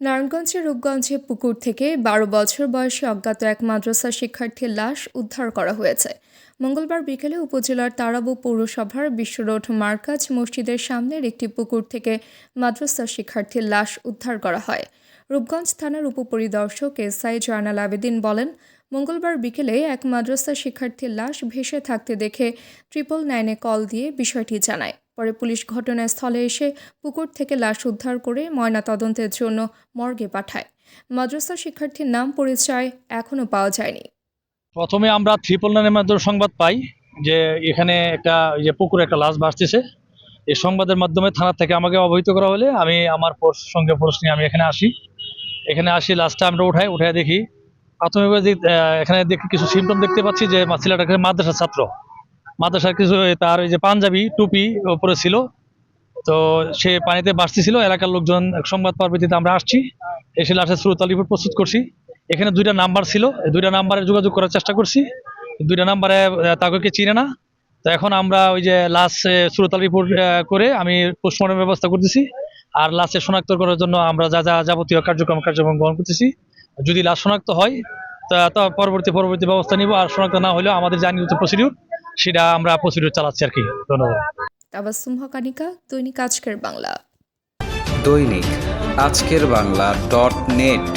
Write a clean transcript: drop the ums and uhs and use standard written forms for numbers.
নারায়ণগঞ্জের রূপগঞ্জে পুকুর থেকে ১২ বছর বয়সী অজ্ঞাত এক মাদ্রাসা শিক্ষার্থীর লাশ উদ্ধার করা হয়েছে। মঙ্গলবার বিকেলে উপজেলার তারাবো পৌরসভার বিশ্বরোড মার্কাজ মসজিদের সামনের একটি পুকুর থেকে মাদ্রাসা শিক্ষার্থীর লাশ উদ্ধার করা হয়। রূপগঞ্জ থানার উপপরিদর্শক এসআই জয়নাল আবেদিন বলেন, মঙ্গলবার বিকেলে এক মাদ্রাসা শিক্ষার্থীর লাশ ভেসে থাকতে দেখে 999-এ কল দিয়ে বিষয়টি জানায়। পরে পুলিশ ঘটনাস্থলে এসে পুকুর থেকে লাশ উদ্ধার করে ময়নাতদন্তের জন্য মর্গে পাঠায়। মাদ্রাসা শিক্ষার্থীর নাম পরিচয় এখনও পাওয়া যায়নি। প্রথমে আমরা 999-এর মাধ্যমে সংবাদ পাই যে এখানে একটা পুকুরে একটা লাশ ভাসতেছে। এই সংবাদের মাধ্যমে থানা থেকে আমাকে অবহিত করা হলে আমি আমার সঙ্গে ফোর্স নিয়ে আমি এখানে আসি। লাশটা আমরা উঠাই দেখি প্রাথমিকভাবে এখানে দেখি কিছু সিমটম দেখতে পাচ্ছি যে ছেলেটা মাদ্রাসার ছাত্র। মাদ্রাসার কিছু তার পাঞ্জাবি টুপি উপরে ছিল, তো সে পানিতে ভাসতেছিল। এলাকার লোকজন সংবাদ পাওয়ার ভিত্তিতে আমরা আসছি, এসে লাশের সুরতাল রিপোর্ট প্রস্তুত করছি। এখানে 2টা নাম্বার ছিল, 2টা নাম্বারে যোগাযোগ করার চেষ্টা করছি, 2টা নাম্বারে তাকে চিনে না। তো এখন আমরা লাশ সুরতাল রিপোর্ট করে আমি পোস্টমর্টম ব্যবস্থা করতেছি। আর লাশে শনাক্ত করার জন্য আমরা যা যাবতীয় কার্যক্রম গ্রহণ করতেছি। যদি লাশ শনাক্ত হয় তা পরবর্তী ব্যবস্থা নিব, আর শনাক্ত না হলেও আমাদের যা নিয়মিত প্রসিডিউর সেটা আমরা প্রসিডিউর চালাচ্ছি আর কি। ধন্যবাদ। তাবাসসুম হকানিকা, দৈনিক আজকের বাংলা। দৈনিক আজকের বাংলা .net